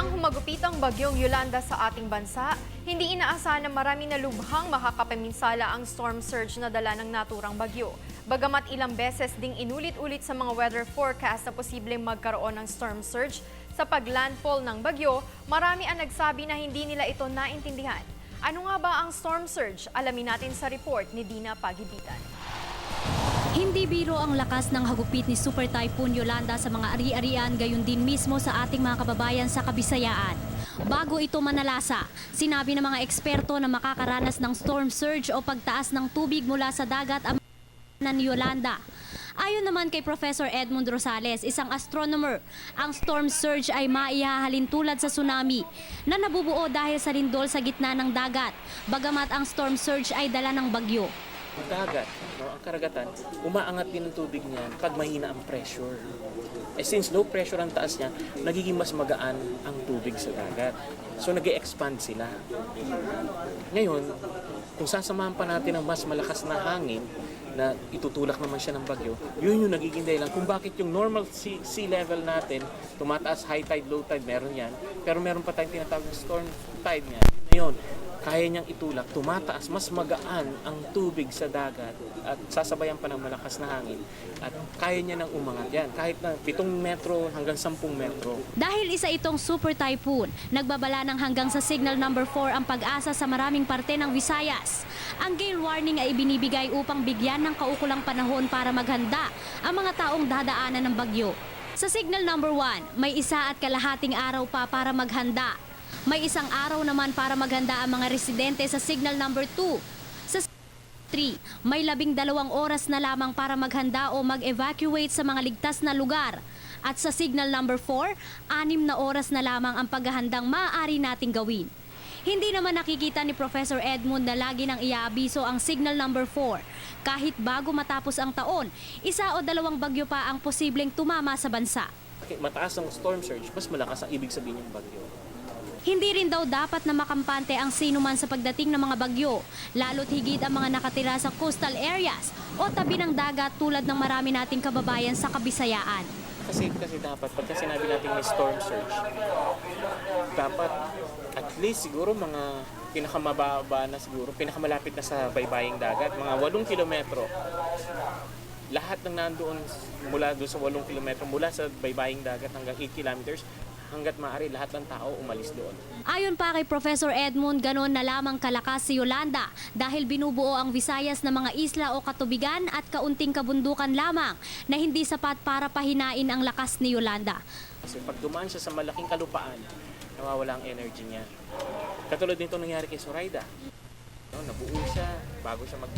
Nang humagupit ang bagyong Yolanda sa ating bansa, hindi inaasahan na marami na lubhang makakapaminsala ang storm surge na dala ng naturang bagyo. Bagamat ilang beses ding inulit-ulit sa mga weather forecast na posibleng magkaroon ng storm surge sa paglandfall ng bagyo, marami ang nagsabi na hindi nila ito naintindihan. Ano nga ba ang storm surge? Alamin natin sa report ni Dina Pagibitan. Hindi biro ang lakas ng hagupit ni Super Typhoon Yolanda sa mga ari-arian, gayon din mismo sa ating mga kababayan sa Kabisayaan. Bago ito manalasa, sinabi ng mga eksperto na makakaranas ng storm surge o pagtaas ng tubig mula sa dagat ang ng Yolanda. Ayon naman kay Professor Edmund Rosales, isang astronomer, ang storm surge ay maihahalin tulad sa tsunami na nabubuo dahil sa lindol sa gitna ng dagat, bagamat ang storm surge ay dala ng bagyo. Ang dagat, ang karagatan, umaangat din ang tubig niya pag mahina ang pressure. Since low pressure ang taas niya, nagiging mas magaan ang tubig sa dagat. So nag-e-expand sila. Ngayon, kung sasamahan pa natin ang mas malakas na hangin, na itutulak naman siya ng bagyo, yun yung nagiging dahilan kung bakit yung normal sea level natin, tumataas high tide, low tide, meron yan. Pero meron pa tayong tinatawag na storm tide niya. Ngayon, kaya niyang itulak, tumataas, mas magaan ang tubig sa dagat at sasabayan pa ng malakas na hangin at kaya niya nang umangat yan kahit na 7 metro hanggang 10 metro. Dahil isa itong super typhoon, nagbabala ng hanggang sa signal number 4 ang pag-asa sa maraming parte ng Visayas. Ang gale warning ay ibinibigay upang bigyan ng kaukulang panahon para maghanda ang mga taong dadaanan ng bagyo. Sa signal number 1, may 1.5 araw pa para maghanda. May 1 araw naman para maghanda ang mga residente sa signal number 2. Sa 3, may 12 oras na lamang para maghanda o mag-evacuate sa mga ligtas na lugar. At sa signal number 4, 6 na oras na lamang ang paghahandang maaari nating gawin. Hindi naman nakikita ni Professor Edmund na lagi nang iaabiso ang signal number 4. Kahit bago matapos ang taon, 1 o 2 bagyo pa ang posibleng tumama sa bansa. Mataas ang storm surge, mas malakas ang ibig sabihin ng bagyo. Hindi rin daw dapat na makampante ang sinuman sa pagdating ng mga bagyo, lalo't higit ang mga nakatira sa coastal areas o tabi ng dagat tulad ng marami nating kababayan sa Kabisayaan. Kasi dapat, pagka sinabi natin may storm surge, dapat at least siguro mga pinakamababa na siguro, pinakamalapit na sa baybaying dagat, mga 8 kilometro. Lahat ng nandoon mula doon sa 8 kilometro, mula sa baybaying dagat hanggang 8 kilometers, hanggat maaari lahat ng tao umalis doon. Ayon pa kay Professor Edmund, ganon na lamang kalakas si Yolanda dahil binubuo ang Visayas ng mga isla o katubigan at kaunting kabundukan lamang na hindi sapat para pahinain ang lakas ni Yolanda. Kasi pag dumaan siya sa malaking kalupaan, nawawala ang energy niya. Katulad nito nangyari kay Zoraida. Nabuo siya bago siya mag